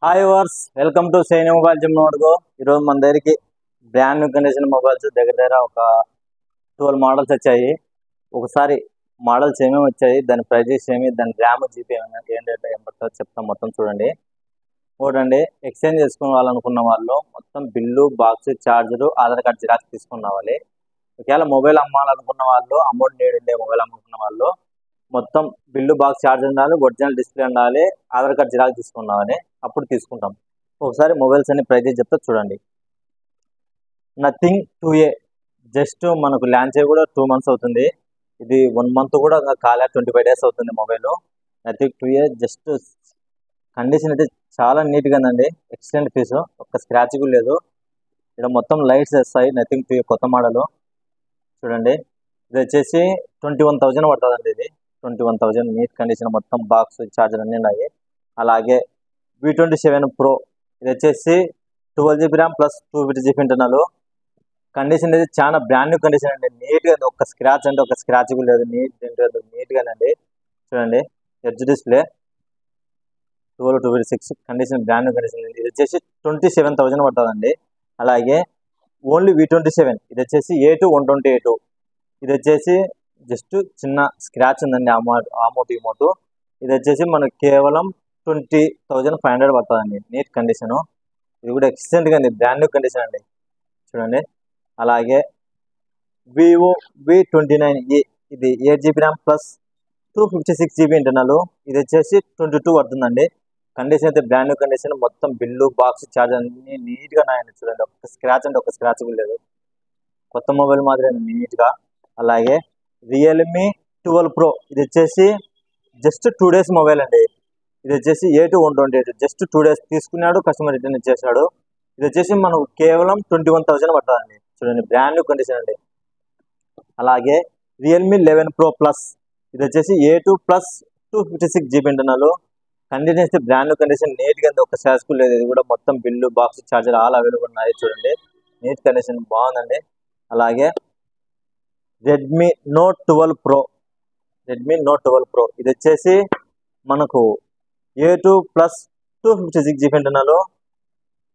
Hi వర్స్ welcome to Saini mobile gym నోడుగో. ఈరోజు మన దగ్గరికి బ్రాండ్ న్యూ కండిషన్ మొబైల్స్ దగ్గర ఒక 12 మోడల్స్ వచ్చాయి. ఒకసారి మోడల్స్ ఏమేమి వచ్చాయి, దాని ప్రైజెస్ ఏమి, దాని ర్యామ్ జీబీ ఏంటంటే ఏమంటారో చెప్తాం. మొత్తం చూడండి. చూడండి, ఎక్స్చేంజ్ చేసుకోవాలనుకున్న వాళ్ళు మొత్తం bill, box, charger, Aadhaar card xerox తీసుకున్న వాళ్ళే. ఒకవేళ మొబైల్ అమ్మాలనుకున్న వాళ్ళు, అమౌంట్ నీడ్ ఉండే మొబైల్ అమ్ముకున్న వాళ్ళు మొత్తం బిల్లు, బాక్స్, ఛార్జ్ ఉండాలి, ఒరిజినల్ డిస్ప్లే ఉండాలి, ఆధార్ కార్డ్ జిరాక్స్ తీసుకున్నామని అప్పుడు తీసుకుంటాం. ఒకసారి మొబైల్స్ అన్ని ప్రైజెస్ చెప్తా చూడండి. నథింగ్ 2A జస్ట్ మనకు లాంచ్ అయ్యి కూడా 2 months అవుతుంది. ఇది 1 month కూడా కాలే, 25 days అవుతుంది mobile. Nothing 2A just condition అయితే చాలా నీట్గా ఉందండి. ఎక్సలెంట్ పీస్, ఒక్క స్క్రాచ్ కూడా లేదు. ఇక్కడ మొత్తం లైట్స్ వస్తాయి. నథింగ్ 2A కొత్త మోడల్ చూడండి. ఇది వచ్చేసి 21,000 పడుతుందండి. ఇది 21,000 నీట్ కండిషన్, మొత్తం బాక్స్, ఛార్జర్ అన్నీ ఉన్నాయి. అలాగే V27 Pro ఇది వచ్చేసి 12GB RAM plus 250GB internal. Condition అయితే చాలా బ్రాండ్ న్యూ కండిషన్ అండి. నీట్గా ఒక్క స్క్రాచ్ అంటే ఒక్క స్క్రాచ్ కూడా లేదు. నీట్గానండి. చూడండి, edge display 12/256 condition, brand new condition. ఇది వచ్చేసి 27,000 పడుతుందండి. అలాగే ఓన్లీ V27 ఇది వచ్చేసి A2128. ఇది వచ్చేసి జస్ట్ చిన్న స్క్రాచ్ ఉందండి, ఆమోటు ఇమోటు. ఇది వచ్చేసి మనకు కేవలం 20,500 పడుతుందండి. Neat condition. ఇది కూడా ఎక్సలెంట్గా అండి, బ్రాండ్ న్యూ కండిషన్ అండి. చూడండి. అలాగే వివో V29e ఇది 8GB RAM plus 256GB internal. ఇది వచ్చేసి 22 పడుతుందండి. కండిషన్ అయితే బ్రాండ్ న్యూ కండిషన్, మొత్తం బిల్లు, బాక్స్, ఛార్జ్ అన్ని నీట్గా ఉన్నాయండి. చూడండి, ఒక్క స్క్రాచ్ అంటే ఒక్క స్క్రాచ్ కూడా లేదు. కొత్త మొబైల్ మాదిరి నీట్గా. అలాగే రియల్మీ 12 Pro ఇది వచ్చేసి జస్ట్ 2 days మొబైల్ అండి. ఇది వచ్చేసి A2128 జస్ట్ 2 days తీసుకున్నాడు, కస్టమర్ రిటర్న్ ఇచ్చేసాడు. ఇది వచ్చేసి మనకు కేవలం 21,000 పడుతుందండి. చూడండి, బ్రాండ్ న్యూ కండిషన్ అండి. అలాగే రియల్మీ 11 Pro Plus ఇది వచ్చేసి A2 plus 256GB internal. Condition అయితే బ్రాండ్ న్యూ కండిషన్, నీట్గా ఒక స్క్రాచ్ కూడా లేదు. ఇది కూడా మొత్తం bill, box, charger all available ఉన్నాయి. చూడండి, నీట్ కండిషన్ బాగుందండి. అలాగే రెడ్మీ నోట్ 12 Pro ఇది వచ్చేసి మనకు A2 ప్లస్ 256GB ఇంటర్నల్.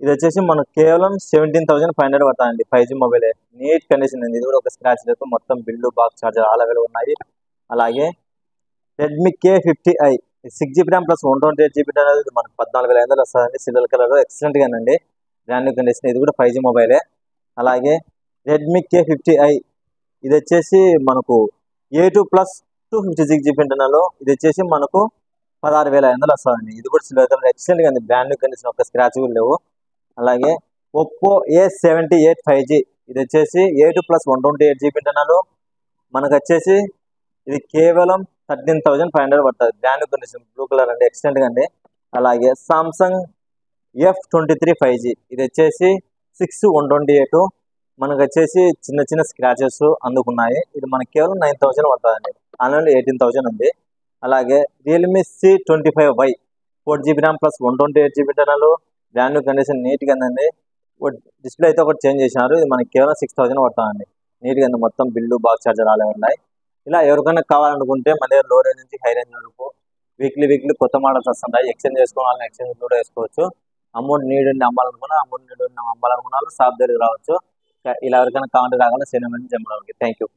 ఇది వచ్చేసి మనకు కేవలం 17,500 పడుతుందండి. 5G మొబైల్, నీట్ కండిషన్ ఉంది. ఇది కూడా ఒక స్క్రాచ్ లేదు. మొత్తం bill, box, charger all available ఉన్నాయి. అలాగే Redmi K50i 6GB RAM plus 128GB internal. ఇది మనకు 14,500 వస్తుందండి. సిల్వర్ కలర్, ఎక్సలెంట్గా అండి, బ్రాండ్ న్యూ కండిషన్. ఇది కూడా 5G మొబైలే. అలాగే రెడ్మీ K50i ఇది వచ్చేసి మనకు A2 ప్లస్ 256GB ఇంటర్నల్. ఇది వచ్చేసి మనకు 16,500 వస్తుందండి. ఇది కూడా సిల్వర్ కలర్, ఎక్సలెంట్గా ఉంది, బ్రాండ్ న్యూ కండిషన్, ఒక స్క్రాచ్ కూడా లేవు. అలాగే ఒప్పో A78 5G ఇది వచ్చేసి A2 ప్లస్ 128GB ఇంటర్నల్. మనకు వచ్చేసి ఇది కేవలం 13,500 పడుతుంది. Brand new condition, blue colour అండి, ఎక్సలెంట్గా అండి. అలాగే సామ్సంగ్ F23 5G ఇది వచ్చేసి 6/128. మనకు వచ్చేసి చిన్న చిన్న స్క్రాచెస్ అందుకున్నాయి. ఇది మనకి కేవలం 9,000 పడుతుందండి. ఆన్లైన్లో 18,000 ఉంది. అలాగే Realme C25y 4GB RAM plus 128GB internal. Brand new condition, నీట్గా ఉందండి. డిస్ప్లే అయితే ఒకటి చేంజ్ చేసినారు. ఇది మనకి కేవలం 6,000 పడుతుందండి. నీట్గా ఉంది, మొత్తం బిల్లు, బాక్స్, ఛార్జర్ అలా ఉన్నాయి. ఇలా ఎవరికైనా కావాలనుకుంటే మన దగ్గర లో రేంజ్ నుంచి హై రేంజ్ వరకు వీక్లీ కొత్త మోడల్స్ వస్తుంటాయి. ఎక్స్చేంజ్ చేసుకోవాలని ఎక్స్చేంజ్ కూడా వేసుకోవచ్చు. అమౌంట్ నీడ్ ఉండి అమ్మాలనుకున్నా, షాప్ దగ్గరికి రావచ్చు. ఇలా ఎవరికైనా కావాలంటే రాగానే సినిమా థ్యాంక్ యూ.